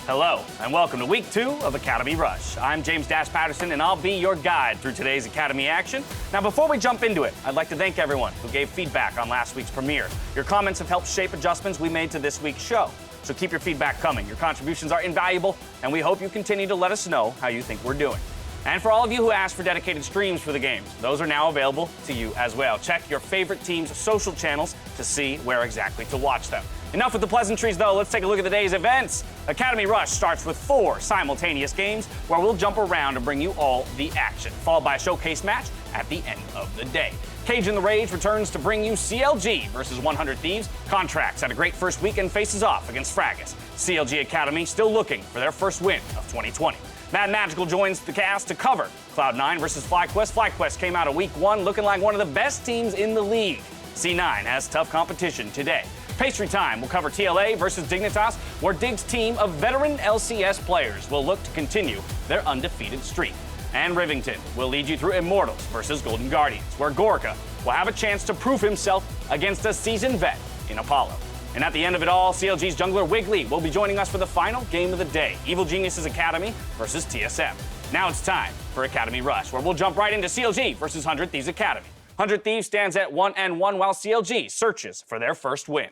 Hello, and welcome to Week 2 of Academy Rush. I'm James Dash Patterson, and I'll be your guide through today's Academy action. Now, before we jump into it, I'd like to thank everyone who gave feedback on last week's premiere. Your comments have helped shape adjustments we made to this week's show. So keep your feedback coming. Your contributions are invaluable, and we hope you continue to let us know how you think we're doing. And for all of you who asked for dedicated streams for the games, those are now available to you as well. Check your favorite team's social channels to see where exactly to watch them. Enough with the pleasantries, though. Let's take a look at the day's events. Academy Rush starts with 4 simultaneous games where we'll jump around and bring you all the action, followed by a showcase match at the end of the day. Cage in the Rage returns to bring you CLG versus 100 Thieves. Contracts had a great first week and faces off against Fracas. CLG Academy still looking for their first win of 2020. Mad Magical joins the cast to cover Cloud9 versus FlyQuest. FlyQuest came out of Week 1 looking like one of the best teams in the league. C9 has tough competition today. Pastry Time will cover TLA versus Dignitas, where Dig's team of veteran LCS players will look to continue their undefeated streak. And Rivington will lead you through Immortals versus Golden Guardians, where Gorka will have a chance to prove himself against a seasoned vet in Apollo. And at the end of it all, CLG's jungler Wiggly will be joining us for the final game of the day, Evil Geniuses Academy versus TSM. Now it's time for Academy Rush, where we'll jump right into CLG versus 100 Thieves Academy. 100 Thieves stands at 1-1 while CLG searches for their first win.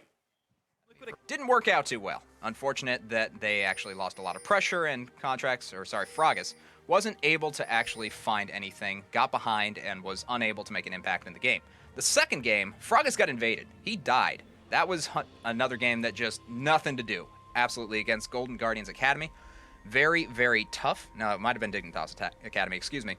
Didn't work out too well. Unfortunate that they actually lost a lot of pressure and Fragas wasn't able to actually find anything, got behind, and was unable to make an impact in the game. The second game, Fragas got invaded. He died. That was another game that just nothing to do, absolutely, against Golden Guardians Academy. Very, very tough. No, it might have been Dignitas Academy, excuse me.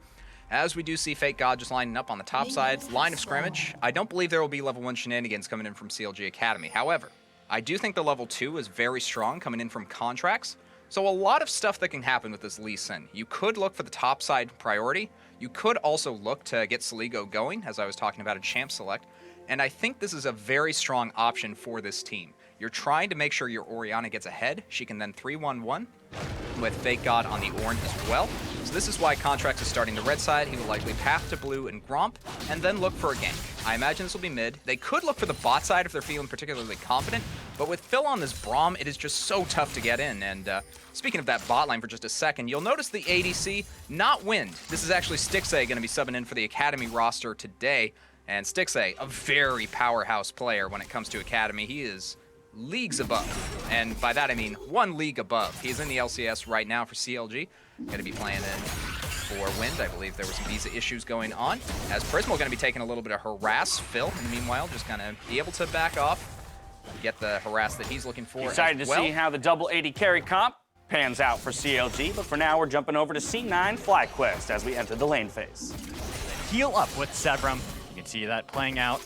As we do see Fake God just lining up on the top side, line of scrimmage. I don't believe there will be level 1 shenanigans coming in from CLG Academy. However, I do think the level 2 is very strong coming in from contracts. So a lot of stuff that can happen with this Lee Sin. You could look for the top side priority. You could also look to get Saligo going, as I was talking about a champ select. And I think this is a very strong option for this team. You're trying to make sure your Orianna gets ahead. She can then 3-1-1 with Fake God on the Ornn as well. So this is why Contracts is starting the red side. He will likely path to blue and Gromp, and then look for a gank. I imagine this will be mid. They could look for the bot side if they're feeling particularly confident, but with Phil on this Braum, it is just so tough to get in. And speaking of that bot line for just a second, you'll notice the ADC, not Wind. This is actually Stixay going to be subbing in for the Academy roster today. And Stixay, a very powerhouse player when it comes to Academy. He is leagues above. And by that I mean 1 league above. He's in the LCS right now for CLG. Going to be playing in for Wind. I believe there were some visa issues going on. As Prismal going to be taking a little bit of harass. Phil, in the meanwhile, just going to be able to back off, get the harass that he's looking for. Excited to see how the double 80 carry comp pans out for CLG, but for now we're jumping over to C9 FlyQuest as we enter the lane phase. Heal up with Sevram. You can see that playing out.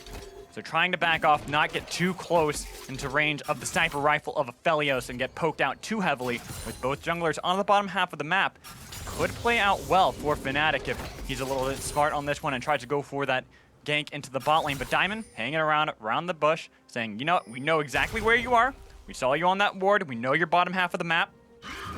So trying to back off, not get too close into range of the sniper rifle of Aphelios and get poked out too heavily with both junglers on the bottom half of the map. Could play out well for Fnatic if he's a little bit smart on this one and tries to go for that gank into the bot lane. But Diamond hanging around the bush saying, you know what, we know exactly where you are. We saw you on that ward. We know your bottom half of the map,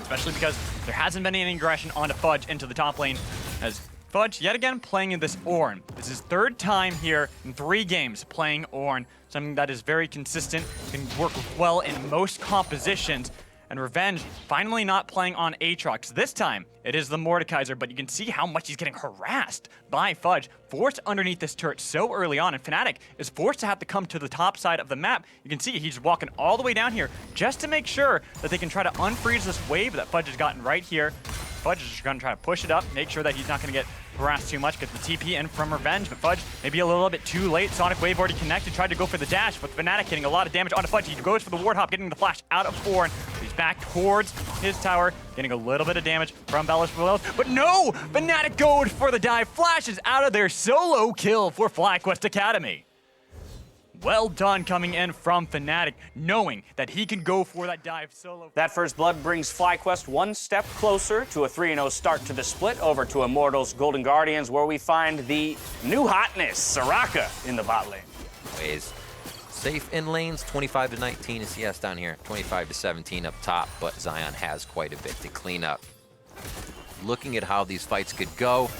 especially because there hasn't been any aggression onto Fudge into the top lane as Fudge, yet again, playing in this Ornn. This is 3rd time here in 3 games playing Ornn, something that is very consistent, can work well in most compositions. And Revenge finally not playing on Aatrox. This time, it is the Mordekaiser, but you can see how much he's getting harassed by Fudge, forced underneath this turret so early on, and Fnatic is forced to have to come to the top side of the map. You can see he's walking all the way down here just to make sure that they can try to unfreeze this wave that Fudge has gotten right here. Fudge is just going to try to push it up, make sure that he's not going to get harassed too much, get the TP in from Revenge, but Fudge maybe a little bit too late. Sonic Wave already connected, tried to go for the dash, but Fnatic getting a lot of damage onto Fudge. He goes for the ward hop, getting the flash out of Ornn. He's back towards his tower, getting a little bit of damage from Bellis, but no! Fnatic goes for the dive, flashes out of their solo kill for FlyQuest Academy. Well done coming in from Fnatic, knowing that he can go for that dive solo. That first blood brings FlyQuest 1 step closer to a 3-0 start to the split, over to Immortals Golden Guardians, where we find the new hotness, Soraka, in the bot lane. Ways. Safe in lanes, 25-19 in CS down here, 25-17 up top, but Zion has quite a bit to clean up. Looking at how these fights could go,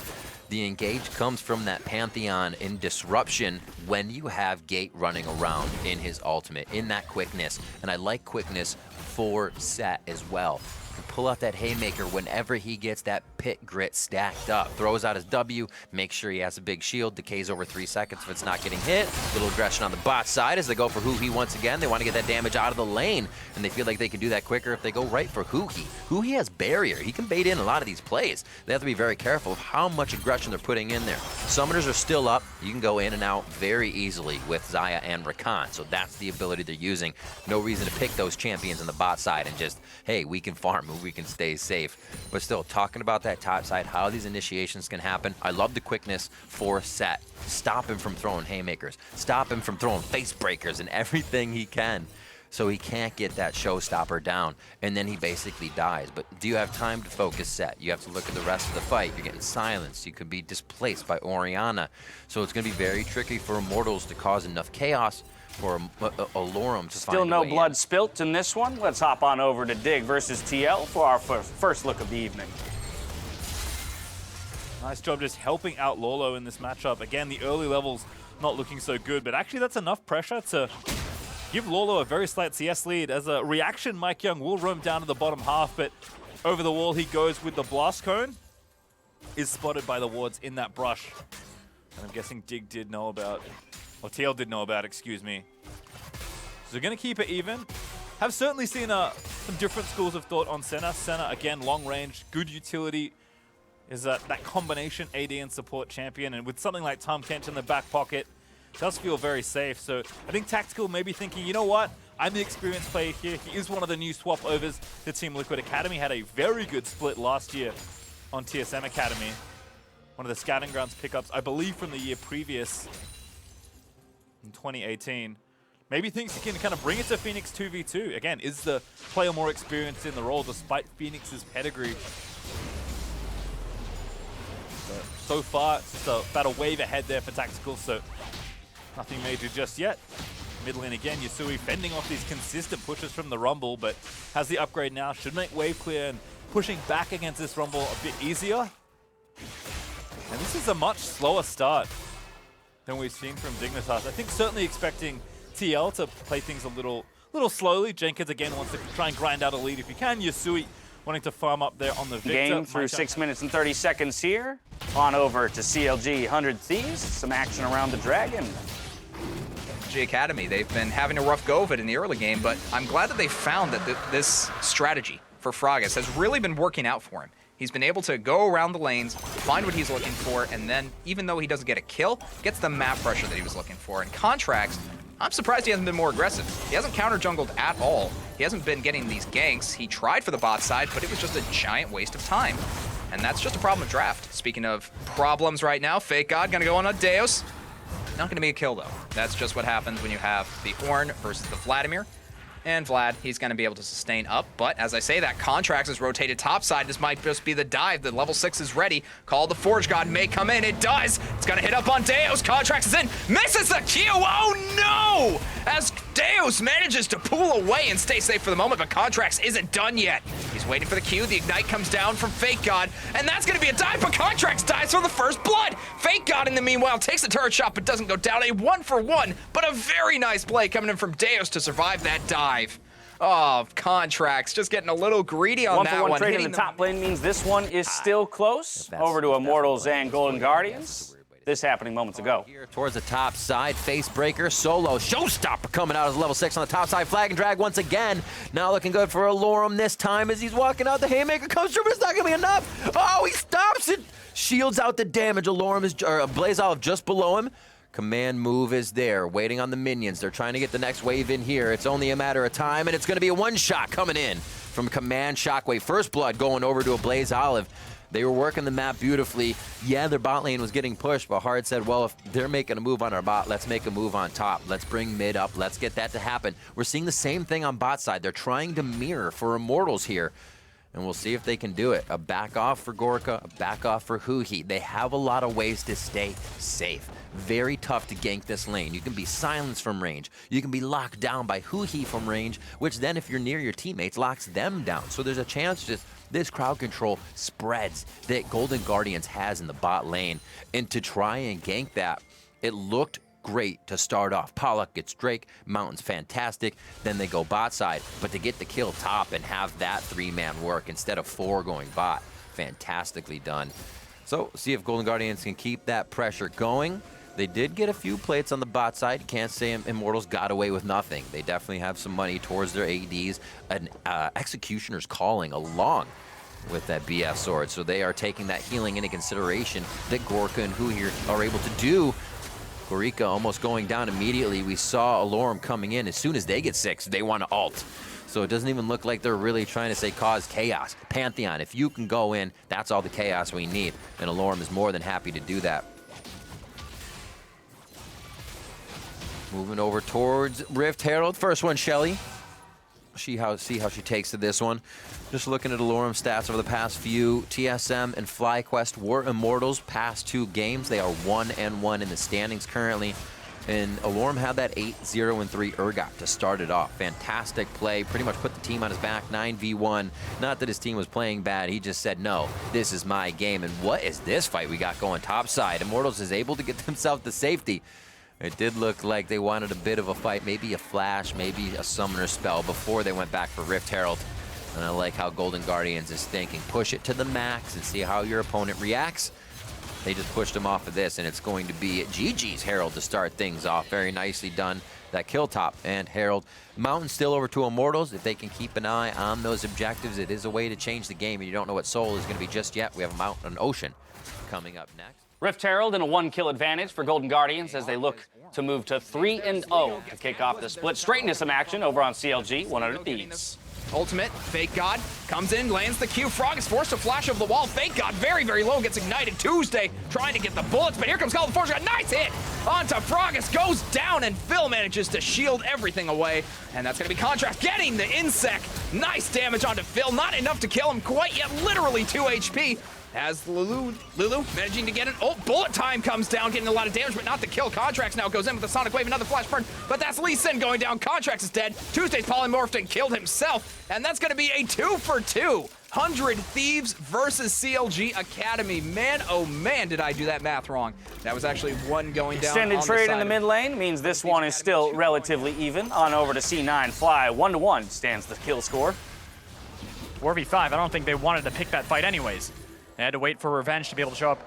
the engage comes from that Pantheon in Disruption when you have Gate running around in his ultimate, in that quickness. And I like quickness for Set as well. can pull out that haymaker whenever he gets that pit grit stacked up. Throws out his W, makes sure he has a big shield, decays over 3 seconds if it's not getting hit. Little aggression on the bot side as they go for Huhi once again. They want to get that damage out of the lane, and they feel like they can do that quicker if they go right for Huhi. Huhi has barrier. He can bait in a lot of these plays. They have to be very careful of how much aggression they're putting in there. Summoners are still up. You can go in and out very easily with Xayah and Rakan, so that's the ability they're using. No reason to pick those champions on the bot side and just, hey, we can farm and we can stay safe. But still, talking about that top side, how these initiations can happen, I love the quickness for Set. Stop him from throwing haymakers. Stop him from throwing face breakers and everything he can, so he can't get that showstopper down, and then he basically dies. But do you have time to focus Set? You have to look at the rest of the fight. You're getting silenced. You could be displaced by Orianna. So it's going to be very tricky for Immortals to cause enough chaos for a Lorem to Still find no a way blood in. spilt in this one. Let's hop on over to Dig versus TL for our first look of the evening. Nice job just helping out Lolo in this matchup. Again, the early levels not looking so good, but actually that's enough pressure to give Lolo a very slight CS lead. As a reaction, Mike Young will roam down to the bottom half, but over the wall he goes with the blast cone. Is spotted by the wards in that brush. And I'm guessing Dig did know about, or TL did know about, excuse me. So we're going to keep it even. Have certainly seen some different schools of thought on Senna. Senna, again, long range, good utility. Is that combination AD and support champion. And with something like Tahm Kench in the back pocket, does feel very safe. So I think Tactical may be thinking, you know what? I'm the experienced player here. He is one of the new swap overs to Team Liquid Academy. Had a very good split last year on TSM Academy. One of the scouting grounds pickups, I believe, from the year previous in 2018. Maybe thinks he can kind of bring it to Phoenix 2v2. Again, is the player more experienced in the role despite Phoenix's pedigree? But so far, it's just about a wave ahead there for Tactical, so nothing major just yet. Mid lane again, Yasui fending off these consistent pushes from the Rumble, but has the upgrade now, should make wave clear, and pushing back against this Rumble a bit easier. And this is a much slower start than we've seen from Dignitas. I think certainly expecting TL to play things a little slowly. Jenkins again wants to try and grind out a lead if he can. Yasui wanting to farm up there on the Victor. Game through 6 minutes and 30 seconds here. On over to CLG 100 Thieves. Some action around the Dragon. G Academy, they've been having a rough go of it in the early game, but I'm glad that they found that this strategy for Frogis has really been working out for him. He's been able to go around the lanes, find what he's looking for, and then, even though he doesn't get a kill, gets the map pressure that he was looking for. In contracts, I'm surprised he hasn't been more aggressive. He hasn't counter-jungled at all. He hasn't been getting these ganks. He tried for the bot side, but it was just a giant waste of time. And that's just a problem of draft. Speaking of problems right now, Fake God gonna go on a Deus. Not gonna be a kill, though. That's just what happens when you have the Ornn versus the Vladimir. And Vlad, he's going to be able to sustain up. But as I say that, Contracts is rotated topside. This might just be the dive. The level 6 is ready. Call the Forge God may come in. It does. It's going to hit up on Deus. Contracts is in. Misses the Q. Oh, no! As Deus manages to pull away and stay safe for the moment, but Contracts isn't done yet. He's waiting for the Q. The Ignite comes down from Fake God, and that's going to be a dive, but Contracts dies from the first blood. Fake God, in the meanwhile, takes the turret shot, but doesn't go down. A 1-for-1, but a very nice play coming in from Deus to survive that dive. Oh, Contracts just getting a little greedy on that one. 1-for-1 trade in the top lane means this one is still close. Over to Immortals and Golden Guardians. This happening moments ago. Here towards the top side, face breaker, solo, showstopper coming out as level 6 on the top side, flag and drag once again. Now looking good for a Lorem this time as he's walking out. The haymaker comes through, but it's not gonna be enough. Oh, he stops it, shields out the damage. A Lorem is, or a Blaze Olive just below him. Command move is there, waiting on the minions. They're trying to get the next wave in here. It's only a matter of time, and it's gonna be a one-shot coming in from Command Shockwave. First blood going over to a Blaze Olive. They were working the map beautifully. Yeah, their bot lane was getting pushed, but Hard said, well, if they're making a move on our bot, let's make a move on top. Let's bring mid up. Let's get that to happen. We're seeing the same thing on bot side. They're trying to mirror for Immortals here, and we'll see if they can do it. A back off for Gorka, a back off for Huhi. They have a lot of ways to stay safe. Very tough to gank this lane. You can be silenced from range. You can be locked down by Huhi from range, which then if you're near your teammates, locks them down. So there's a chance just this crowd control spreads that Golden Guardians has in the bot lane. And to try and gank that, it looked great to start off. Pollock gets Drake, Mountain's fantastic, then they go bot side. But to get the kill top and have that 3-man work instead of 4 going bot, fantastically done. So see if Golden Guardians can keep that pressure going. They did get a few plates on the bot side. Can't say Immortals got away with nothing. They definitely have some money towards their ADs. And Executioner's calling along with that BF sword. So they are taking that healing into consideration that Gorka and Hu here are able to do. Gorika almost going down immediately. We saw Alorum coming in. As soon as they get 6, they want to ult. So it doesn't even look like they're really trying to say cause chaos. Pantheon, if you can go in, that's all the chaos we need. And Alorum is more than happy to do that. Moving over towards Rift Herald. First one, Shelly. See how she takes to this one. Just looking at Alorum's stats over the past few. TSM and FlyQuest were Immortals past 2 games. They are 1-1 in the standings currently. And Alorum had that 8-0-3 Urgot to start it off. Fantastic play. Pretty much put the team on his back, 9v1. Not that his team was playing bad. He just said, no, this is my game. And what is this fight we got going topside? Immortals is able to get themselves to safety. It did look like they wanted a bit of a fight, maybe a flash, maybe a summoner spell before they went back for Rift Herald. And I like how Golden Guardians is thinking, push it to the max and see how your opponent reacts. They just pushed him off of this, and it's going to be GG's Herald to start things off. Very nicely done. That kill top and Herald. Mountain still over to Immortals. If they can keep an eye on those objectives, it is a way to change the game, and you don't know what Soul is going to be just yet. We have a Mountain and Ocean coming up next. Rift Herald in a 1-kill advantage for Golden Guardians as they look to move to 3-0 to kick off the split. Straight into some action over on CLG 100 Thieves. Ultimate, Fake God comes in, lands the Q. Frog is forced to flash over the wall. Fake God very, very low, gets ignited. Tuesday trying to get the bullets, but here comes Call of the Force. Got a nice hit onto Frogus, goes down, and Phil manages to shield everything away. And that's going to be Contrast getting the Insect. Nice damage onto Phil, not enough to kill him quite yet, literally 2 HP. As Lulu managing to get an bullet time comes down, getting a lot of damage, but not the kill. Contracts now goes in with the Sonic Wave, another flash burn, but that's Lee Sin going down. Contracts is dead. Tuesday's polymorphed and killed himself, and that's going to be a 2-for-2. 100 Thieves versus CLG Academy. Man, oh man, did I do that math wrong. That was actually one going down. Extended trade in the mid lane means this one is still relatively even. On over to C9 Fly. 1-1 stands the kill score. 4v5, I don't think they wanted to pick that fight anyways. They had to wait for Revenge to be able to show up.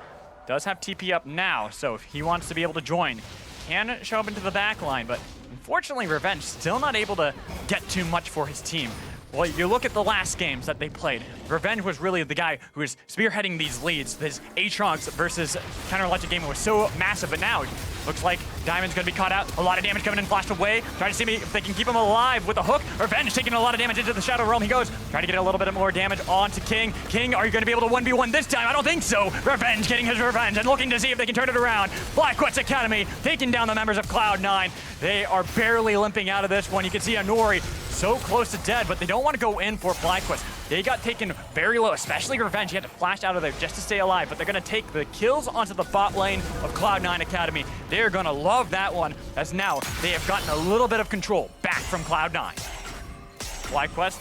Does have TP up now, so if he wants to be able to join, can show up into the back line, but unfortunately Revenge still not able to get too much for his team. Well, you look at the last games that they played. Revenge was really the guy who was spearheading these leads. His Aatrox versus Counter-Electric game was so massive, but now looks like Diamond's gonna be caught out. A lot of damage coming in, flashed away. Trying to see if they can keep him alive with a hook. Revenge taking a lot of damage into the Shadow Realm. He goes, trying to get a little bit more damage onto King. King, are you gonna be able to 1v1 this time? I don't think so. Revenge getting his revenge and looking to see if they can turn it around. FlyQuest Academy taking down the members of Cloud9. They are barely limping out of this one. You can see Anori so close to dead, but they don't want to go in for FlyQuest. They got taken very low, especially Revenge. He had to flash out of there just to stay alive, but they're going to take the kills onto the bot lane of Cloud9 Academy. They're going to love that one, as now they have gotten a little bit of control back from Cloud9. FlyQuest,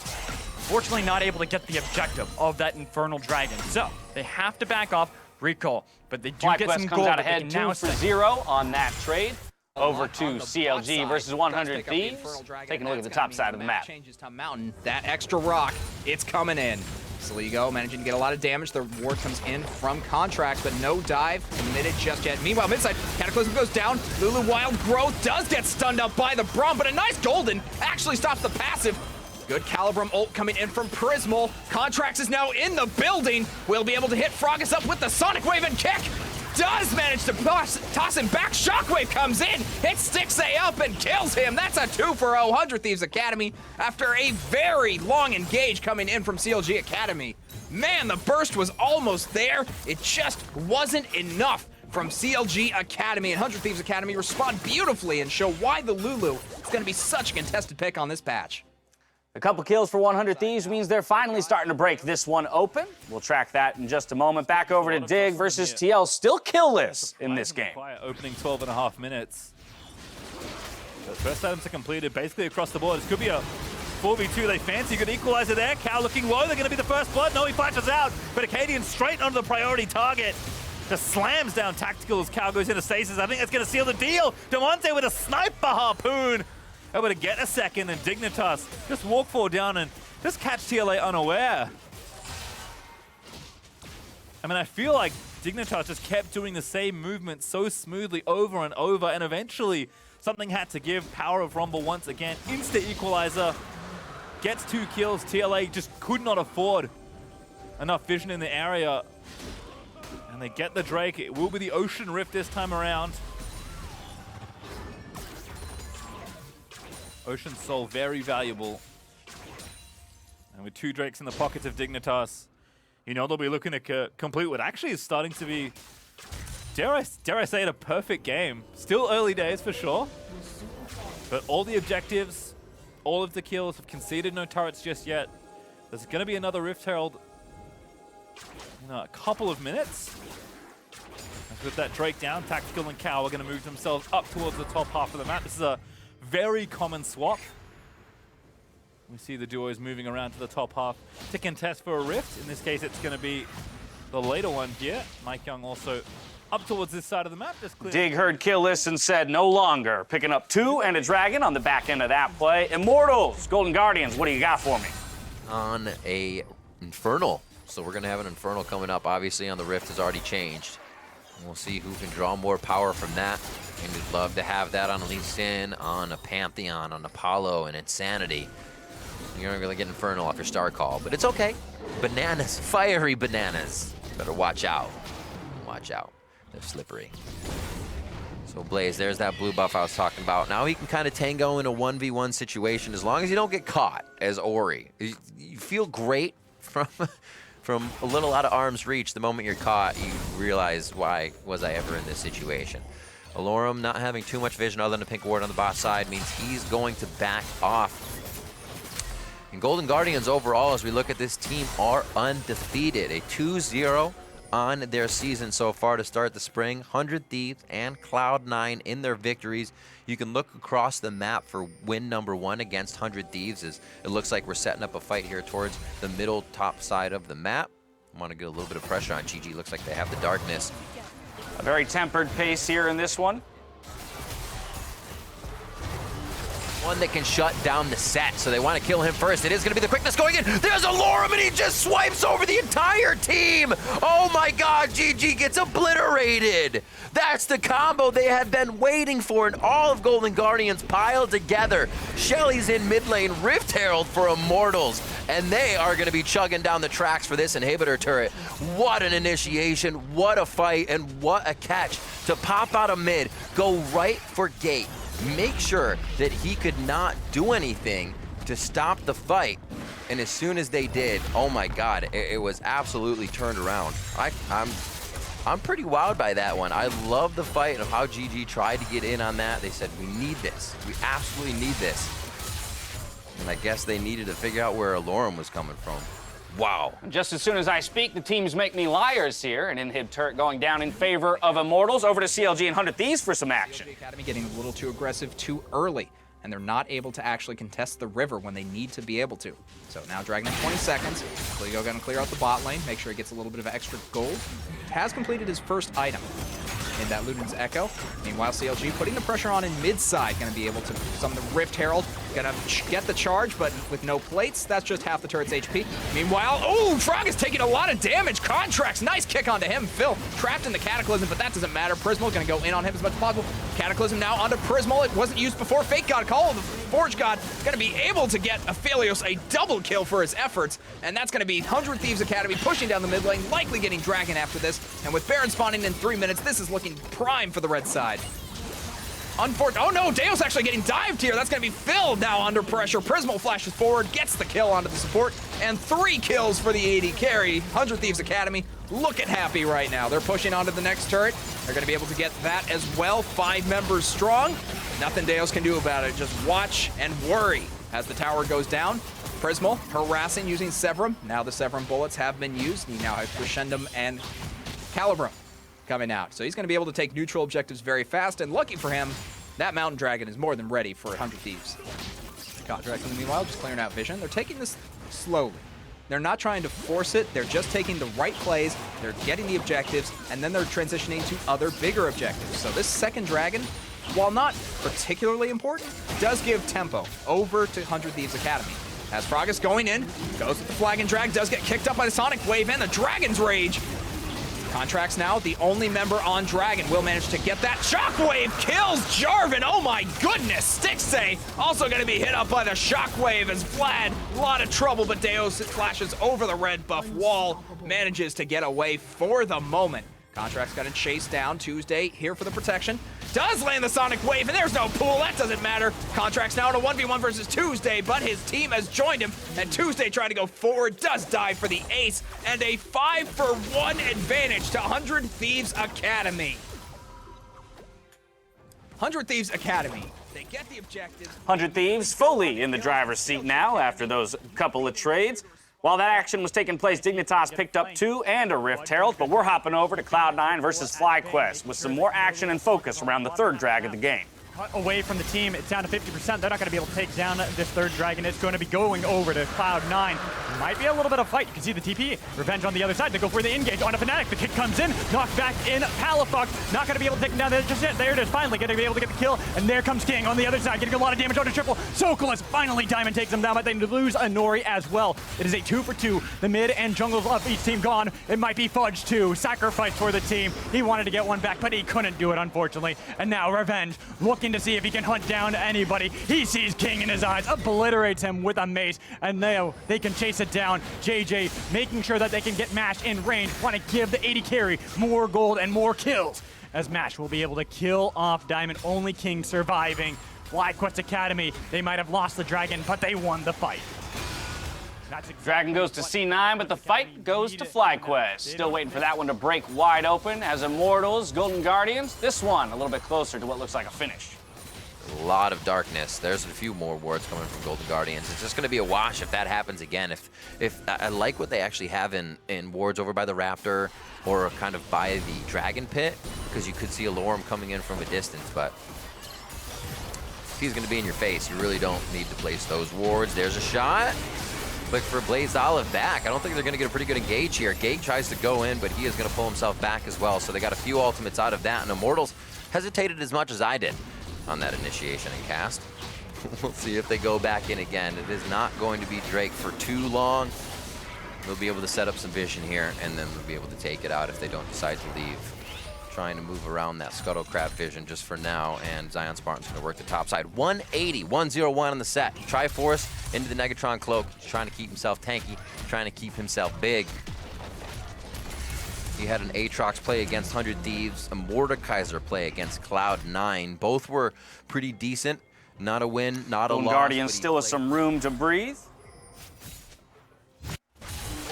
fortunately not able to get the objective of that Infernal Dragon, so they have to back off, recall, but they do get some comes gold out that they ahead can now 2-0 on that trade. Over to CLG versus 100 Thieves. Taking a look at the top side of the map. Changes to Mountain. That extra rock, it's coming in. Sligo managing to get a lot of damage. The ward comes in from Contracts, but no dive committed just yet. Meanwhile, midside, Cataclysm goes down. Lulu Wild Growth does get stunned up by the Braum, but a nice Golden actually stops the passive. Good Calibrum ult coming in from Prismal. Contracts is now in the building. We'll be able to hit Frogus up with the Sonic Wave and kick. Does manage to toss him back. Shockwave comes in, hits Stixay up and kills him. That's a 2-for-0 100 Thieves Academy after a very long engage coming in from CLG Academy. Man, the burst was almost there. It just wasn't enough from CLG Academy, and 100 Thieves Academy respond beautifully and show why the Lulu is going to be such a contested pick on this patch. A couple kills for 100 Thieves means they're finally starting to break this one open. We'll track that in just a moment. Back over to Dig versus TL. Still killless in this game. Opening 12.5 minutes. The first items are completed basically across the board. This could be a 4v2. They fancy a good equalizer there. Cal looking low. They're going to be the first blood. No, he flashes out. But Acadian straight onto the priority target. Just slams down Tactical as Cal goes into stasis. I think that's going to seal the deal. Demonte with a sniper harpoon. Able to get a second, and Dignitas just walk forward down and just catch TLA unaware. I mean, I feel like Dignitas just kept doing the same movement so smoothly over and over, and eventually something had to give. Power of Rumble once again. Insta equalizer. Gets 2 kills. TLA just could not afford enough vision in the area. And they get the Drake. It will be the Ocean Rift this time around. Ocean Soul, very valuable. And with 2 Drakes in the pockets of Dignitas, you know they'll be looking to complete what actually is starting to be, dare I say it, a perfect game. Still early days for sure. But all the objectives, all of the kills have conceded no turrets just yet. There's going to be another Rift Herald in a couple of minutes. As with that Drake down, Tactical and Cow are going to move themselves up towards the top half of the map. This is a very common swap. We see the duos moving around to the top half to contest for a rift. In this case, it's going to be the later one here. Mike Young also up towards this side of the map. Just clear. Dig heard kill list and said no longer. Picking up 2 and a dragon on the back end of that play. Immortals, Golden Guardians, what do you got for me? On a Infernal. So we're going to have an Infernal coming up. Obviously, on the Rift has already changed. And we'll see who can draw more power from that. And we'd love to have that on Lee Sin, on a Pantheon, on Apollo, and Insanity. You're not going to get Infernal off your star call, but it's okay. Bananas, fiery bananas. Better watch out. Watch out. They're slippery. So Blaze, there's that blue buff I was talking about. Now he can kind of tango in a 1v1 situation as long as you don't get caught as Ori. You feel great from a little out of arm's reach. The moment you're caught, you realize, why was I ever in this situation? Alorum not having too much vision other than a pink ward on the bot side means he's going to back off. And Golden Guardians overall, as we look at this team, are undefeated. A 2-0 on their season so far to start the spring. 100 Thieves and Cloud9 in their victories. You can look across the map for win number 1 against 100 Thieves. As it looks like we're setting up a fight here towards the middle top side of the map. I want to get a little bit of pressure on GG. Looks like they have the darkness. A very tempered pace here in this one. One that can shut down the set, so they want to kill him first. It is going to be the quickness going in. There's Alorum, and he just swipes over the entire team. Oh my God, GG gets obliterated. That's the combo they have been waiting for, and all of Golden Guardians piled together. Shelly's in mid lane, Rift Herald for Immortals, and they are going to be chugging down the tracks for this inhibitor turret. What an initiation, what a fight, and what a catch to pop out of mid, go right for gate. Make sure that he could not do anything to stop the fight. And as soon as they did, oh my God, it was absolutely turned around. I'm pretty wowed by that one. I love the fight and how GG tried to get in on that. They said, we need this. We absolutely need this. And I guess they needed to figure out where Alorum was coming from. Wow. Just as soon as I speak, the teams make me liars here. An inhib turret going down in favor of Immortals. Over to CLG and 100 Thieves for some action. CLG Academy getting a little too aggressive too early, and they're not able to actually contest the river when they need to be able to. So now Dragon in 20 seconds. Cleo going to clear out the bot lane, make sure he gets a little bit of extra gold. Has completed his first item in that Luden's Echo. Meanwhile, CLG putting the pressure on in mid side, going to be able to summon the Rift Herald. Going to get the charge, but with no plates, that's just half the turret's HP. Meanwhile, oh, Frog is taking a lot of damage. Contracts, nice kick onto him. Phil trapped in the Cataclysm, but that doesn't matter. Prismal going to go in on him as much as possible. Cataclysm now onto Prismal. It wasn't used before. Fake God, Call of the Forge God, going to be able to get Aphelios a double kill for his efforts, and that's going to be 100 Thieves Academy pushing down the mid lane, likely getting Dragon after this. And with Baron spawning in 3 minutes, this is looking prime for the red side. Oh no, Deo's actually getting dived here. That's going to be Phil now under pressure. Prismal flashes forward, gets the kill onto the support, and 3 kills for the AD carry. 100 Thieves Academy looking happy right now. They're pushing onto the next turret. They're going to be able to get that as well. 5 members strong. Nothing Deos can do about it. Just watch and worry as the tower goes down. Prismal harassing using Severum. Now the Severum bullets have been used. He now has Crescendum and Calibrum coming out. So he's going to be able to take neutral objectives very fast, and lucky for him, that Mountain Dragon is more than ready for 100 Thieves. Contracts in the meanwhile, just clearing out vision. They're taking this slowly. They're not trying to force it. They're just taking the right plays. They're getting the objectives, and then they're transitioning to other bigger objectives. So this second Dragon, while not particularly important, does give tempo over to 100 Thieves Academy. As Frogis going in, goes with the flag and drag, does get kicked up by the Sonic Wave and the Dragon's Rage. Contracts now, the only member on Dragon will manage to get that Shockwave, kills Jarvan. Oh my goodness, Stixxay also gonna be hit up by the Shockwave as Vlad, a lot of trouble, but Deos flashes over the red buff wall, manages to get away for the moment. Contract's gonna chase down Tuesday here for the protection. Does land the Sonic Wave, and there's no pool, that doesn't matter. Contract's now in a 1v1 versus Tuesday, but his team has joined him, and Tuesday trying to go forward, does dive for the ace, and a 5-for-1 advantage to 100 Thieves Academy. 100 Thieves Academy, they get the objectives. 100 Thieves fully in the driver's seat now after those couple of trades. While that action was taking place, Dignitas picked up 2 and a Rift Herald, but we're hopping over to Cloud9 versus FlyQuest with some more action and focus around the third drag of the game. Cut away from the team, it's down to 50%. They're not going to be able to take down this third dragon. It's going to be going over to Cloud9. Might be a little bit of fight. You can see the TP. Revenge on the other side. They go for the engage on a Fnatic. The kick comes in, knocked back in. Palafox not going to be able to take him down there just yet. There it is, finally going to be able to get the kill. And there comes King on the other side, getting a lot of damage onto Triple. Sokolus, finally Diamond takes him down, but they lose Anori as well. It is a 2-for-2. The mid and jungles of each team gone. It might be Fudge too. Sacrifice for the team. He wanted to get one back, but he couldn't do it, unfortunately. And now Revenge, looking to see if he can hunt down anybody. He sees King in his eyes, obliterates him with a mace, and now they can chase it down. JJ making sure that they can get Mash in range, want to give the 80 carry more gold and more kills, as Mash will be able to kill off Diamond, only King surviving. FlyQuest Academy, they might have lost the dragon, but they won the fight. Dragon goes to C9, but the fight goes to FlyQuest. Still waiting for that one to break wide open as Immortals, Golden Guardians. This one a little bit closer to what looks like a finish. A lot of darkness. There's a few more wards coming from Golden Guardians. It's just going to be a wash if that happens again. If I like what they actually have in wards over by the Raptor or kind of by the Dragon Pit, because you could see a Lorem coming in from a distance, but if he's going to be in your face, you really don't need to place those wards. There's a shot. Click for Blaze Olive back. I don't think they're going to get a pretty good engage here. Gate tries to go in, but he is going to pull himself back as well. So they got a few ultimates out of that, and Immortals hesitated as much as I did on that initiation and cast. We'll see if they go back in again. It is not going to be Drake for too long. They'll be able to set up some vision here, and then they'll be able to take it out if they don't decide to leave. Trying to move around that Scuttle Crab vision just for now, and Zion Spartan's going to work the top side. 180, 101 on the set. Triforce into the Negatron Cloak. He's trying to keep himself tanky, trying to keep himself big. He had an Aatrox play against 100 Thieves, a Mordekaiser play against Cloud9. Both were pretty decent. Not a win, not a loss. Guardians still has some room to breathe.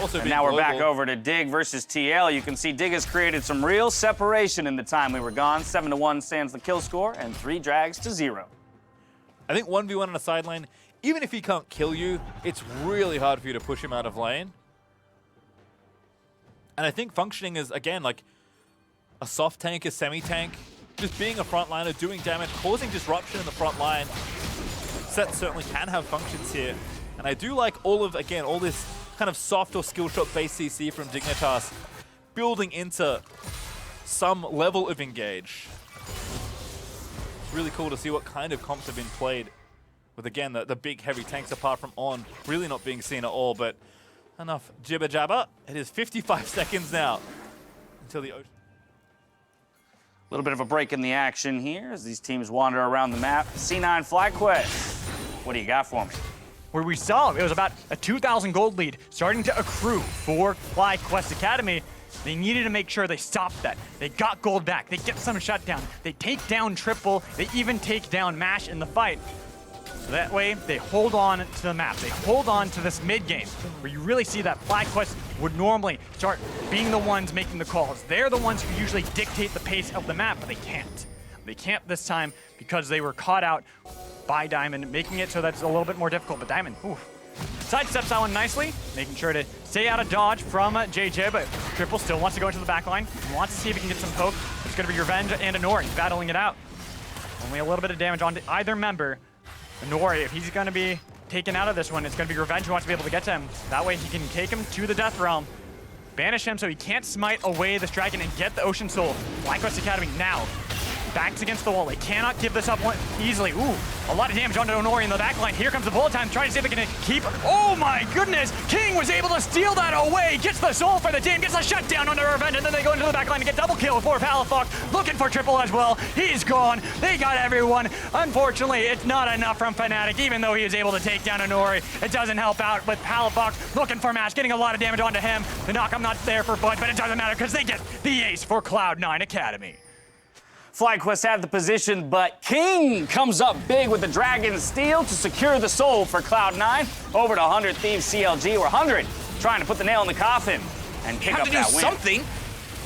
Also and now we're back over to Dig versus TL. You can see Dig has created some real separation in the time we were gone. 7-1 stands the kill score, and 3 drags to 0. I think 1v1 on a sideline, even if he can't kill you, it's really hard for you to push him out of lane. And I think functioning is, again, like a soft tank, a semi-tank, just being a frontliner, doing damage, causing disruption in the front line. Set certainly can have functions here. And I do like all this kind of soft or skill shot based CC from Dignitas building into some level of engage. It's really cool to see what kind of comps have been played with, again, the big heavy tanks apart from On really not being seen at all, but enough jibber jabber. It is 55 seconds now until the ocean. A little bit of a break in the action here as these teams wander around the map. C9 FlyQuest, what do you got for me? Where we saw it was about a 2,000 gold lead starting to accrue for FlyQuest Academy. They needed to make sure they stopped that. They got gold back. They get some shutdown. They take down Triple. They even take down Mash in the fight. So that way, they hold on to the map. They hold on to this mid game where you really see that FlyQuest would normally start being the ones making the calls. They're the ones who usually dictate the pace of the map, but they can't. They can't this time because they were caught out by Diamond, making it so that's a little bit more difficult. But Diamond, sidesteps that one nicely, making sure to stay out of dodge from JJ, but Triple still wants to go into the back line, wants to see if he can get some poke. It's going to be Revenge and Anori battling it out. Only a little bit of damage on either member. Anori, if he's going to be taken out of this one. It's going to be Revenge who wants to be able to get to him. That way he can take him to the Death Realm, banish him so he can't smite away this dragon and get the Ocean Soul. FlyQuest Academy now. Backs against the wall. They cannot give this up easily. Ooh, a lot of damage onto Honori in the back line. Here comes the bullet time, trying to see if they can keep. Oh my goodness! King was able to steal that away. Gets the soul for the team, gets a shutdown onto Revenge, and then they go into the back line to get double kill for Palafox. Looking for triple as well. He's gone. They got everyone. Unfortunately, it's not enough from Fnatic, even though he was able to take down Honori. It doesn't help out with Palafox looking for Mash, getting a lot of damage onto him. The knock-I'm not there for Bud, but it doesn't matter because they get the ace for Cloud9 Academy. FlyQuest had the position, but King comes up big with the Dragon Steel to secure the soul for Cloud9. Over to 100 Thieves CLG, or 100 trying to put the nail in the coffin and pick up that win. Have to do something,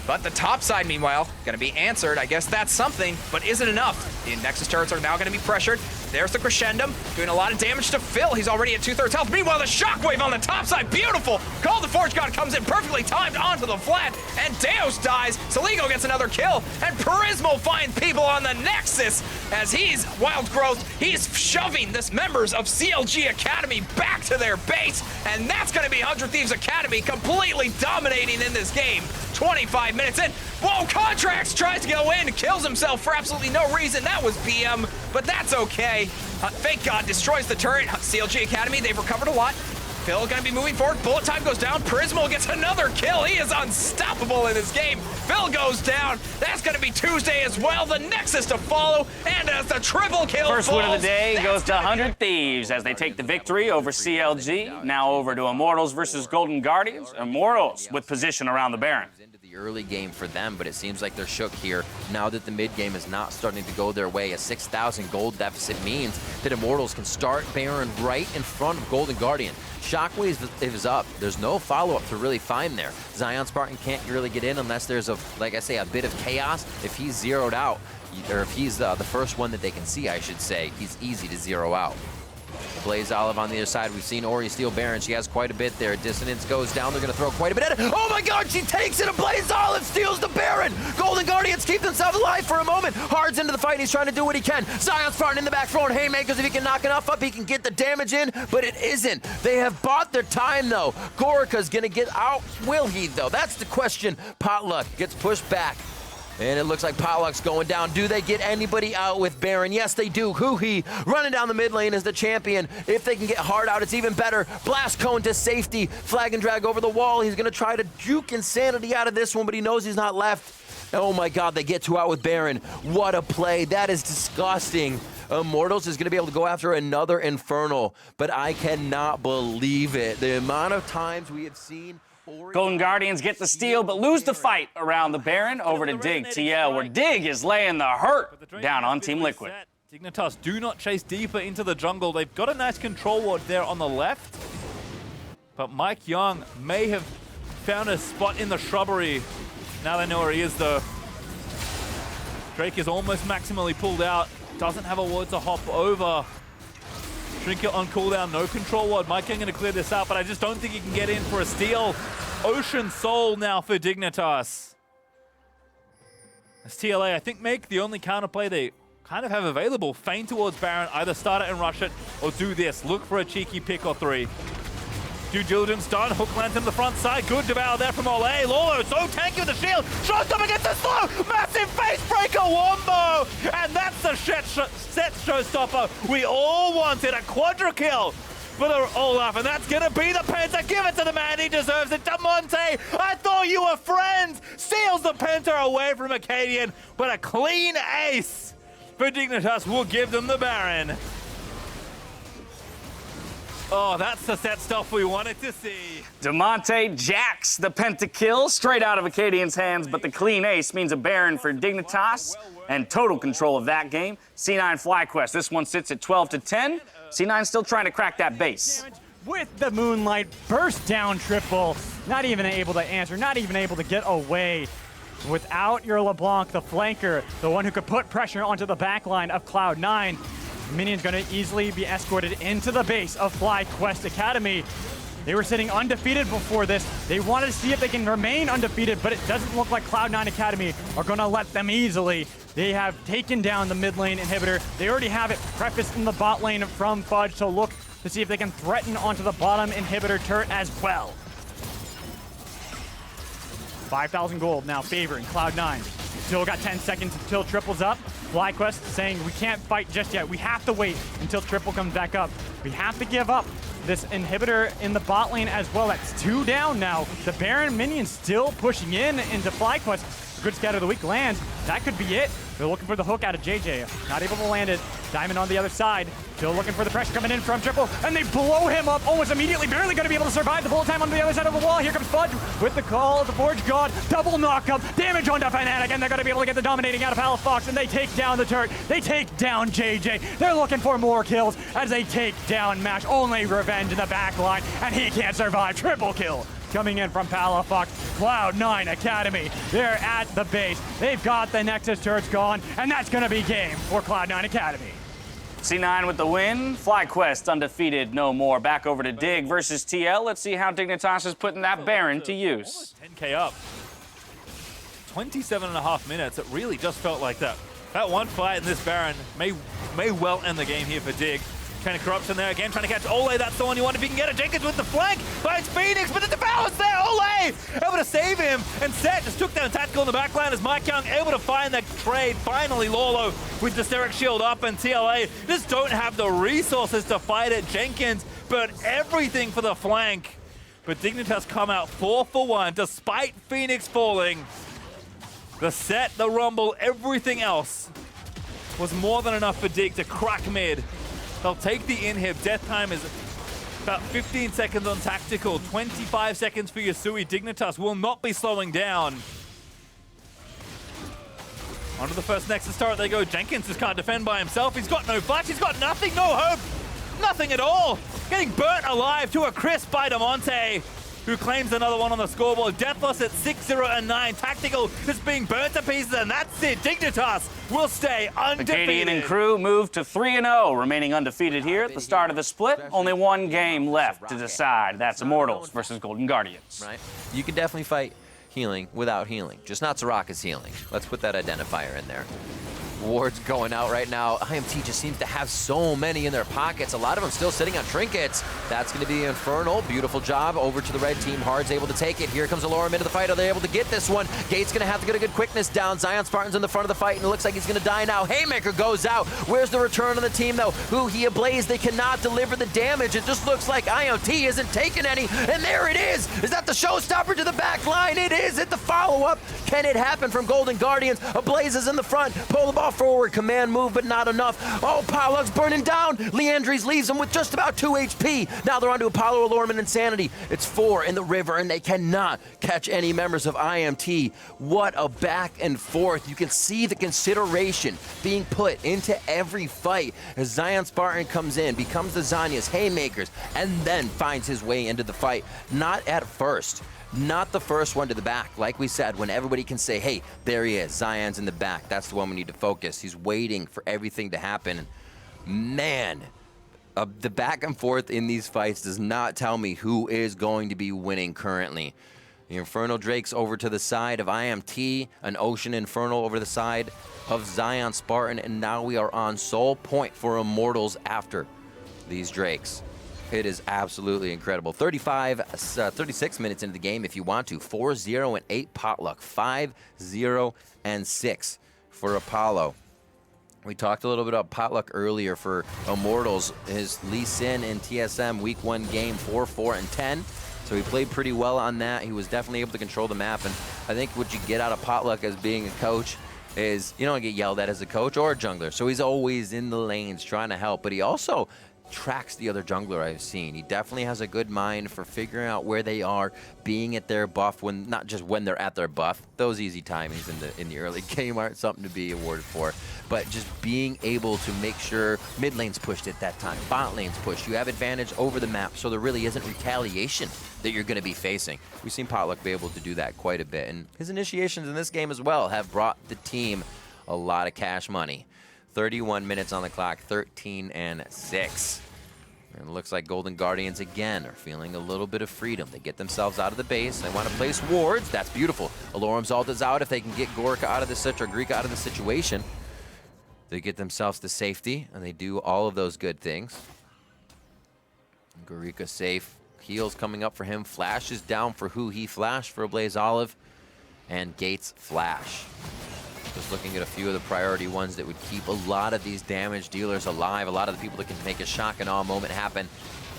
but the top side, meanwhile, going to be answered. I guess that's something, but is it enough? The Nexus turrets are now going to be pressured. There's the Crescendum, doing a lot of damage to Phil. He's already at 2/3 health. Meanwhile, the Shockwave on the top side, beautiful. Call the Forge God comes in perfectly timed onto the flat, and Deus dies. Saligo gets another kill, and Prismo finds people on the Nexus as he's Wild Growth. He's shoving this members of CLG Academy back to their base, and that's going to be 100 Thieves Academy completely dominating in this game. 25 minutes in. Whoa, Contracts tries to go in, kills himself for absolutely no reason. That was BM, but that's okay. Fake God destroys the turret. CLG Academy, they've recovered a lot. Phil gonna be moving forward. Bullet time goes down. Prismo gets another kill. He is unstoppable in this game. Phil goes down. That's gonna be Tuesday as well. The Nexus to follow, and as the triple kill First falls, win of the day goes to 100 be Thieves as they take the victory over CLG. Now over to Immortals versus Golden Guardians. Immortals with position around the Baron. Into the early game for them, but it seems like they're shook here now that the mid game is not starting to go their way. A 6,000 gold deficit means that Immortals can start Baron right in front of Golden Guardian. Shockwave is up. There's no follow-up to really find there. Zion Spartan can't really get in unless there's, like I say, a bit of chaos. If he's zeroed out, or if he's the first one that they can see, I should say, he's easy to zero out. Blaze Olive on the other side. We've seen Ori steal Baron. She has quite a bit there. Dissonance goes down. They're going to throw quite a bit at it. Oh my God, she takes it. And Blaze Olive steals the Baron. Golden Guardians keep themselves alive for a moment. Hard's into the fight. He's trying to do what he can. Zion's Spartan in the back throwing haymakers. If he can knock enough up, he can get the damage in, but it isn't. They have bought their time, though. Gorica's going to get out. Will he, though? That's the question. Potluck gets pushed back. And it looks like Potluck's going down. Do they get anybody out with Baron? Yes, they do. Huhi running down the mid lane as the champion. If they can get Hard out, it's even better. Blast Cone to safety. Flag and drag over the wall. He's going to try to juke Insanity out of this one, but he knows he's not left. Oh my God, they get two out with Baron. What a play. That is disgusting. Immortals is going to be able to go after another Infernal, but I cannot believe it. The amount of times we have seen Golden Guardians get the steal, but lose the fight around the Baron. Over to Dig TL, where Dig is laying the hurt down on Team Liquid. Dignitas do not chase deeper into the jungle. They've got a nice control ward there on the left, but Mike Young may have found a spot in the shrubbery. Now they know where he is, though. Drake is almost maximally pulled out. Doesn't have a ward to hop over. Trinket on cooldown, no control ward. Mike Young going to clear this out, but I just don't think he can get in for a steal. Ocean Soul now for Dignitas. As TLA, I think, make the only counterplay they kind of have available. Feign towards Baron, either start it and rush it, or do this. Look for a cheeky pick or three. Due diligence done. Hook lands in the front side. Good devour there from Ole. Lolo so tanky with the shield. Showstopper against the slow. Massive face breaker wombo. And that's the set showstopper we all wanted. A quadra kill for the Olaf. And that's going to be the Penta. Give it to the man. He deserves it. Damonte, I thought you were friends. Steals the Penta away from Acadian. But a clean ace for Dignitas will give them the Baron. Oh, that's the set stuff we wanted to see. Damonte jacks the pentakill straight out of Acadian's hands, but the clean ace means a Baron for Dignitas and total control of that game. C9 FlyQuest, this one sits at 12-10. C9 still trying to crack that base. With the Moonlight, burst down triple, not even able to answer, not even able to get away. Without your LeBlanc, the flanker, the one who could put pressure onto the backline of Cloud9, Minion's going to easily be escorted into the base of FlyQuest Academy. They were sitting undefeated before this. They wanted to see if they can remain undefeated, but it doesn't look like Cloud9 Academy are going to let them easily. They have taken down the mid lane inhibitor. They already have it prefaced in the bot lane from Fudge, so look to see if they can threaten onto the bottom inhibitor turret as well. 5,000 gold now favoring Cloud9. Still got 10 seconds until triple's up. FlyQuest saying we can't fight just yet. We have to wait until triple comes back up. We have to give up this inhibitor in the bot lane as well. That's 2 down now. The Baron minion still pushing into FlyQuest. Good scatter of the week lands. That could be it. They're looking for the hook out of JJ. Not able to land it. Diamond on the other side. Still looking for the pressure coming in from Triple. And they blow him up almost immediately. Barely going to be able to survive the bullet time on the other side of the wall. Here comes Fudge with the call of the Forge God. Double knockup. Damage onto Fnatic. And they're going to be able to get the dominating out of Palafox. And they take down the turret. They take down JJ. They're looking for more kills as they take down Mash. Only Revenge in the back line. And he can't survive. Triple kill coming in from Palafox. Cloud9 Academy, they're at the base. They've got the Nexus turrets gone, and that's gonna be game for Cloud9 Academy. C9 with the win. FlyQuest undefeated, no more. Back over to Dig versus TL. Let's see how Dignitas is putting that Baron to use. 10K up. 27.5 minutes. It really just felt like that. That one fight in this Baron may well end the game here for Dig. Kind of corruption there again, trying to catch Ole. That's the one you want if you can get it. Jenkins with the flank, finds Phoenix, but the devour's there. Ole able to save him, and Set just took down Tactical in the backline as Mike Young able to find that trade. Finally, Lolo with the Steric Shield up, and TLA just don't have the resources to fight it. Jenkins, but everything for the flank. But Dignitas come out 4 for 1, despite Phoenix falling. The Set, the Rumble, everything else was more than enough for Dig to crack mid. They'll take the inhib. Death time is about 15 seconds on Tactical, 25 seconds for Yasui. Dignitas will not be slowing down. Onto the first Nexus turret they go. Jenkins just can't defend by himself. He's got no flash. He's got nothing, no hope. Nothing at all. Getting burnt alive to a crisp by DeMonte, who claims another one on the scoreboard. Deathless at 6-0 and 9. Tactical is being burnt to pieces, and that's it. Dignitas will stay undefeated. Acadian and crew move to 3-0, remaining undefeated here at the start of the split. Only one game left to decide. That's Immortals versus Golden Guardians. Right. You can definitely fight healing without healing. Just not Soraka's healing. Let's put that identifier in there. Ward's going out right now. IMT just seems to have so many in their pockets. A lot of them still sitting on trinkets. That's going to be Infernal. Beautiful job over to the red team. Hard's able to take it. Here comes Alorum into the fight. Are they able to get this one? Gate's going to have to get a good quickness down. Zion Spartan's in the front of the fight, and it looks like he's going to die now. Haymaker goes out. Where's the return on the team, though? He ablaze. They cannot deliver the damage. It just looks like IoT isn't taking any, and there it is. Is that the showstopper to the back line? It is. At the follow-up. Can it happen from Golden Guardians? Ablaze is in the front. Pull the ball forward. Command move, but not enough. Oh, Pollock's burning down. Leandres leaves him with just about 2 HP. Now they're on to Apollo, Allurement, Insanity. It's 4 in the river, and they cannot catch any members of IMT. What a back and forth. You can see the consideration being put into every fight as Zion Spartan comes in, becomes the Zanyas, Haymakers, and then finds his way into the fight. Not at first. Not the first one to the back. Like we said, when everybody can say, hey, there he is, Zion's in the back. That's the one we need to focus. He's waiting for everything to happen. Man, the back and forth in these fights does not tell me who is going to be winning currently. The Infernal Drake's over to the side of IMT, an Ocean Infernal over the side of Zion Spartan, and now we are on sole point for Immortals after these Drakes. It is absolutely incredible. 36 minutes into the game if you want to. 4-0 and 8 Potluck. 5-0 and 6 for Apollo. We talked a little bit about Potluck earlier for Immortals. His Lee Sin in TSM week 1 game, 4-4 and 10. So he played pretty well on that. He was definitely able to control the map. And I think what you get out of Potluck as being a coach is you don't get yelled at as a coach or a jungler. So he's always in the lanes trying to help. But he also tracks the other jungler I've seen. He definitely has a good mind for figuring out where they are, being at their buff, when not just when they're at their buff. Those easy timings in the early game aren't something to be awarded for, but just being able to make sure mid lane's pushed at that time, bot lane's pushed. You have advantage over the map, so there really isn't retaliation that you're going to be facing. We've seen Potluck be able to do that quite a bit, and his initiations in this game as well have brought the team a lot of cash money. 31 minutes on the clock, 13 and 6. And it looks like Golden Guardians again are feeling a little bit of freedom. They get themselves out of the base. They want to place wards. That's beautiful. Alorum's ult is out. If they can get Gorka out of this or Greek out of the situation, they get themselves to safety, and they do all of those good things. Garika safe. Heals coming up for him. Flash is down for who he flashed for Blaze Olive. And Gates flash. Just looking at a few of the priority ones that would keep a lot of these damage dealers alive. A lot of the people that can make a shock and awe moment happen.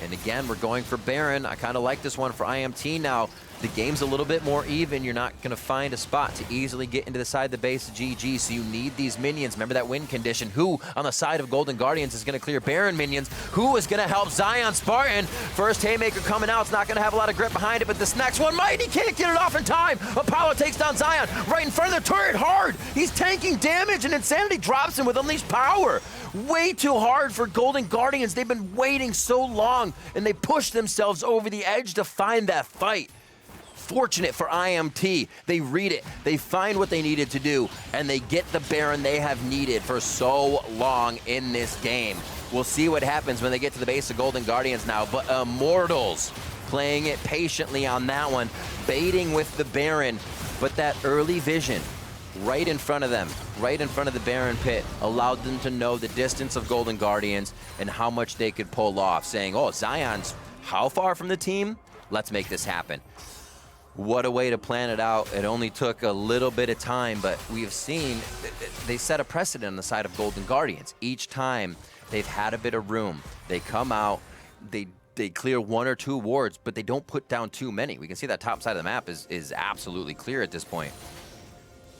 And again, we're going for Baron. I kind of like this one for IMT now. The game's a little bit more even. You're not going to find a spot to easily get into the side of the base of GG, so you need these minions. Remember that win condition. Who on the side of Golden Guardians is going to clear Baron minions? Who is going to help Zion Spartan? First Haymaker coming out. It's not going to have a lot of grip behind it, but this next one might. He can't get it off in time. Apollo takes down Zion right in front of the turret hard. He's tanking damage, and Insanity drops him with Unleashed Power. Way too hard for Golden Guardians. They've been waiting so long, and they push themselves over the edge to find that fight. Fortunate for IMT, they read it, they find what they needed to do, and they get the Baron they have needed for so long in this game. We'll see what happens when they get to the base of Golden Guardians now, but Immortals playing it patiently on that one, baiting with the Baron, but that early vision right in front of them, right in front of the Baron pit, allowed them to know the distance of Golden Guardians and how much they could pull off, saying, oh, Zion's how far from the team? Let's make this happen. What a way to plan it out. It only took a little bit of time, but we have seen they set a precedent on the side of Golden Guardians. Each time they've had a bit of room, they come out, they clear 1 or 2 wards, but they don't put down too many. We can see that top side of the map is absolutely clear at this point.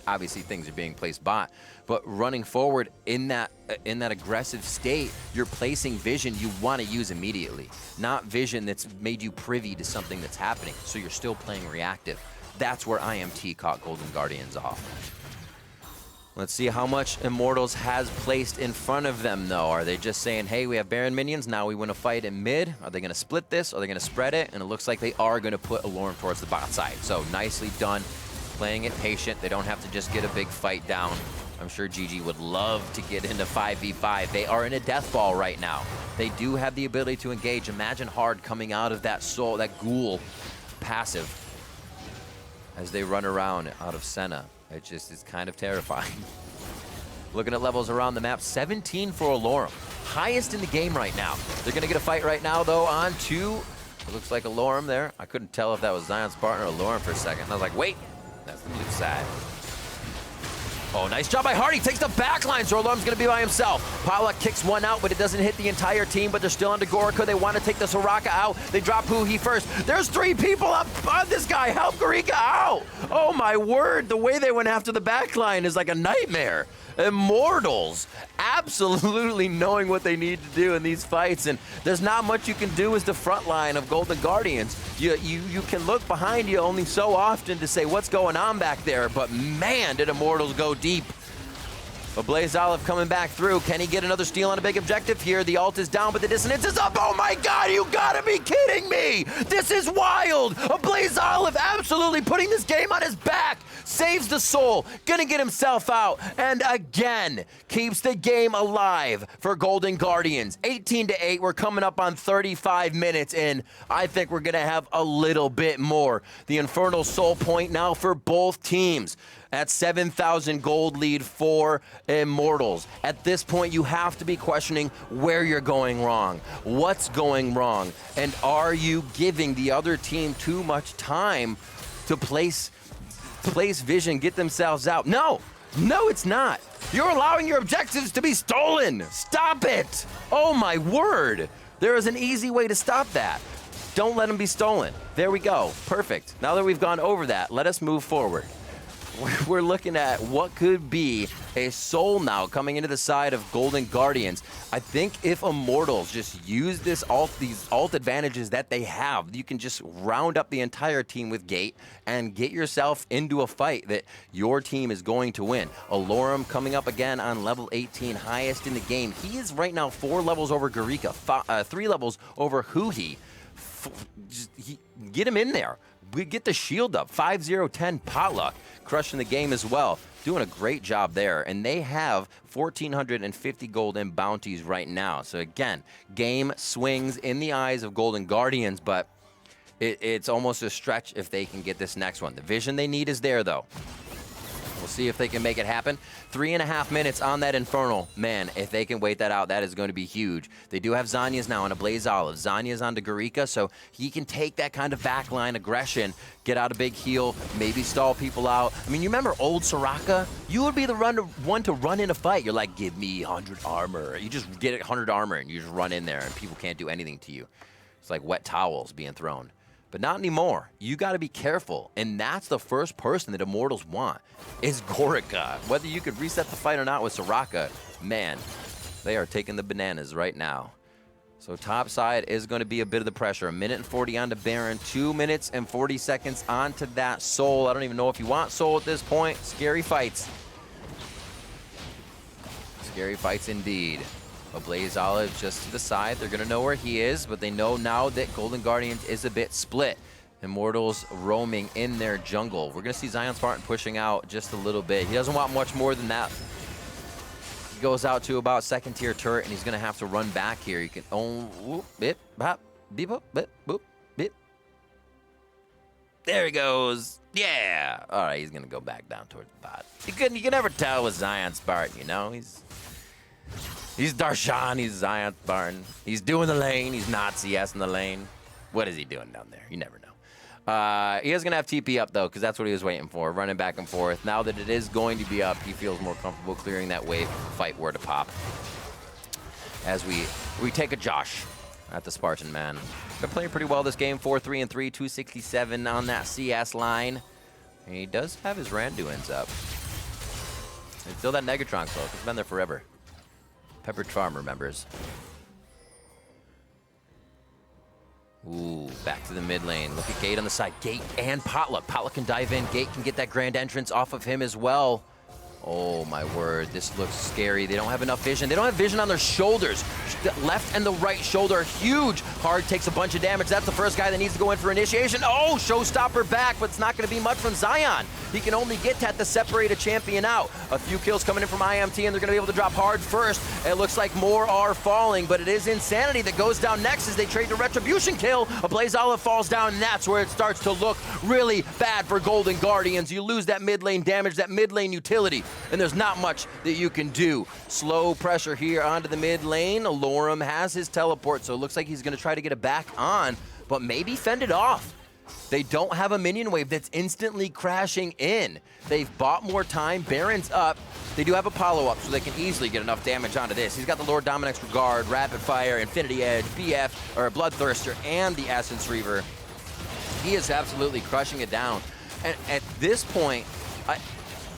Obviously, things are being placed bot, but running forward in that aggressive state, you're placing vision you want to use immediately, not vision that's made you privy to something that's happening, so you're still playing reactive. That's where IMT caught Golden Guardians off. Let's see how much Immortals has placed in front of them, though. Are they just saying, hey, we have Baron minions, now we want to fight in mid? Are they going to split this? Are they going to spread it? And it looks like they are going to put Alorm towards the bot side, so nicely done. Playing it patient. They don't have to just get a big fight down. I'm sure GG would love to get into 5v5. They are in a death ball right now. They do have the ability to engage. Imagine Hard coming out of that soul, that ghoul passive as they run around out of Senna. It just is kind of terrifying. Looking at levels around the map, 17 for Alorm. Highest in the game right now. They're going to get a fight right now, though, on 2. It looks like Alorm there. I couldn't tell if that was Zion Spartan or Alorm for a second. I was like, wait. That's the blue side. Oh, nice job by Hardy. Takes the back line, so Alorm's going to be by himself. Pala kicks one out, but it doesn't hit the entire team, but they're still under Gorica. They want to take the Soraka out. They drop Huhi first. There's 3 people up on this guy. Help Gorica out. Oh, my word. The way they went after the back line is like a nightmare. Immortals absolutely knowing what they need to do in these fights, and there's not much you can do as the front line of Golden Guardians. You can look behind you only so often to say what's going on back there, but man, did Immortals go deep. But Blaze Olive coming back through. Can he get another steal on a big objective here? The ult is down, but the dissonance is up. Oh my God, you gotta be kidding me! This is wild! A Blaze Olive absolutely putting this game on his back. Saves the soul, gonna get himself out, and again, keeps the game alive for Golden Guardians. 18-8, we're coming up on 35 minutes in. I think we're gonna have a little bit more. The Infernal Soul point now for both teams. At 7,000 gold lead for Immortals. At this point, you have to be questioning where you're going wrong. What's going wrong? And are you giving the other team too much time to place vision, get themselves out? No, it's not. You're allowing your objectives to be stolen. Stop it. Oh my word. There is an easy way to stop that. Don't let them be stolen. There we go. Perfect. Now that we've gone over that, let us move forward. We're looking at what could be a soul now coming into the side of Golden Guardians. I think if Immortals just use these ult advantages that they have, you can just round up the entire team with Gate and get yourself into a fight that your team is going to win. Alorm coming up again on level 18, highest in the game. He is right now 4 levels over Gorica, 3 levels over Huhi. Get him in there. We get the shield up. 5-0-10 Potluck crushing the game as well. Doing a great job there. And they have 1,450 gold in bounties right now. So again, game swings in the eyes of Golden Guardians, but it's almost a stretch if they can get this next one. The vision they need is there, though. We'll see if they can make it happen. 3.5 minutes on that Infernal. Man, if they can wait that out, that is going to be huge. They do have Zanya's now on a Blaze Olive. Zanya's on to Garika, so he can take that kind of backline aggression, get out a big heal, maybe stall people out. I mean, you remember old Soraka? You would be the one to run in a fight. You're like, give me 100 armor. You just get 100 armor and you just run in there and people can't do anything to you. It's like wet towels being thrown. But not anymore. You got to be careful. And that's the first person that Immortals want, is Gorica. Whether you could reset the fight or not with Soraka, man, they are taking the bananas right now. So top side is going to be a bit of the pressure. 1:40 on to Baron, 2 minutes and 40 seconds onto that Soul. I don't even know if you want Soul at this point. Scary fights. Scary fights indeed. A Blaze Olive just to the side. They're going to know where he is, but they know now that Golden Guardians is a bit split. Immortals roaming in their jungle. We're going to see Zion Spartan pushing out just a little bit. He doesn't want much more than that. He goes out to about second tier turret, and he's going to have to run back here. You can whoop, bip, bop, beep, boop, bip, boop, bip. There he goes. Yeah. All right, he's going to go back down towards the bot. You can never tell with Zion Spartan, you know? He's Darshan, he's Zion Spartan. He's doing the lane, he's not CS in the lane. What is he doing down there? You never know. He is going to have TP up, though, because that's what he was waiting for, running back and forth. Now that it is going to be up, he feels more comfortable clearing that wave if the fight were to pop. As we take a Josh at the Spartan, man. Been playing pretty well this game, 4-3-3, 267 on that CS line. And he does have his Randuin's up. And still that Negatron cloak. It's been there forever. Peppered Farm remembers. Ooh, back to the mid lane. Look at Gate on the side. Gate and Potluck. Potluck can dive in. Gate can get that grand entrance off of him as well. Oh, my word. This looks scary. They don't have enough vision. They don't have vision on their shoulders. The left and the right shoulder are huge. Hard takes a bunch of damage. That's the first guy that needs to go in for initiation. Oh, showstopper back, but it's not going to be much from Zion. He can only get that to separate a champion out. A few kills coming in from IMT, and they're going to be able to drop hard first. It looks like more are falling, but it is Insanity that goes down next as they trade the Retribution kill. A Blaze Olive falls down, and that's where it starts to look really bad for Golden Guardians. You lose that mid lane damage, that mid lane utility, and there's not much that you can do. Slow pressure here onto the mid lane. Alorum has his teleport, so it looks like he's going to try to get it back on, but maybe fend it off. They don't have a minion wave that's instantly crashing in. They've bought more time. Baron's up. They do have Apollo up, so they can easily get enough damage onto this. He's got the Lord Dominic's Regard, Rapid Fire, Infinity Edge, BF, or Bloodthirster, and the Essence Reaver. He is absolutely crushing it down. And at this point,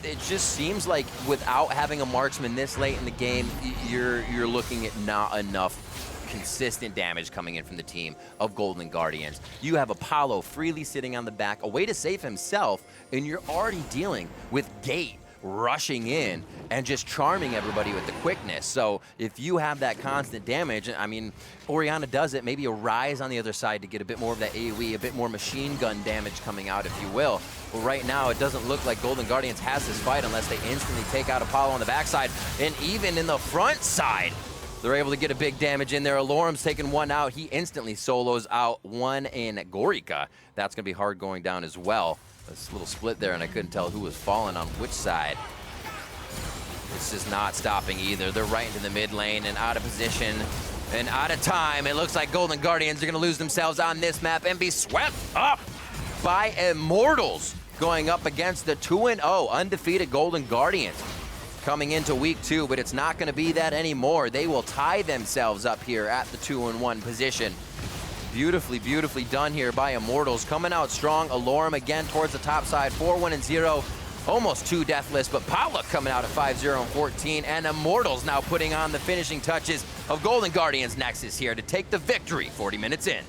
it just seems like without having a marksman this late in the game, you're looking at not enough consistent damage coming in from the team of Golden Guardians. You have Apollo freely sitting on the back, a way to save himself, and you're already dealing with Gate rushing in and just charming everybody with the quickness. So if you have that constant damage, I mean, Orianna does it, maybe a Rise on the other side to get a bit more of that AoE, a bit more machine gun damage coming out, if you will. But right now, it doesn't look like Golden Guardians has this fight unless they instantly take out Apollo on the backside. And even in the front side, they're able to get a big damage in there. Alorum's taking one out. He instantly solos out one in Gorica. That's going to be hard going down as well. This little split there, and I couldn't tell who was falling on which side. This is not stopping either. They're right into the mid lane and out of position and out of time. It looks like Golden Guardians are going to lose themselves on this map and be swept up by Immortals, going up against the 2-0 undefeated Golden Guardians coming into week 2, but it's not going to be that anymore. They will tie themselves up here at the 2-1 position. Beautifully, beautifully done here by Immortals. Coming out strong. Alorum again towards the top side. 4-1-0. Almost 2 deathless, but Potluck coming out at 5-0-14. And Immortals now putting on the finishing touches of Golden Guardians Nexus here to take the victory 40 minutes in.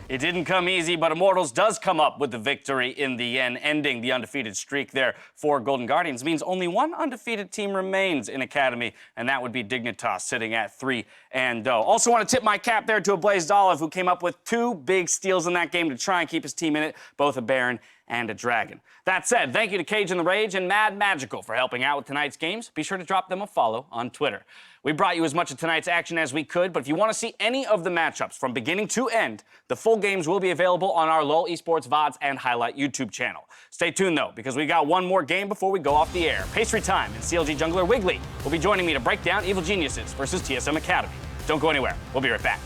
It didn't come easy, but Immortals does come up with the victory in the end, ending the undefeated streak there for Golden Guardians. Means only one undefeated team remains in Academy, and that would be Dignitas, sitting at 3-0. Also want to tip my cap there to a Blazed Olive, who came up with 2 big steals in that game to try and keep his team in it, both a Baron and a Dragon. That said, thank you to Cage and the Rage and Mad Magical for helping out with tonight's games. Be sure to drop them a follow on Twitter. We brought you as much of tonight's action as we could, but if you want to see any of the matchups from beginning to end, the full games will be available on our LoL Esports VODs and Highlight YouTube channel. Stay tuned, though, because we got one more game before we go off the air. Pastry Time and CLG jungler Wiggly will be joining me to break down Evil Geniuses versus TSM Academy. Don't go anywhere. We'll be right back.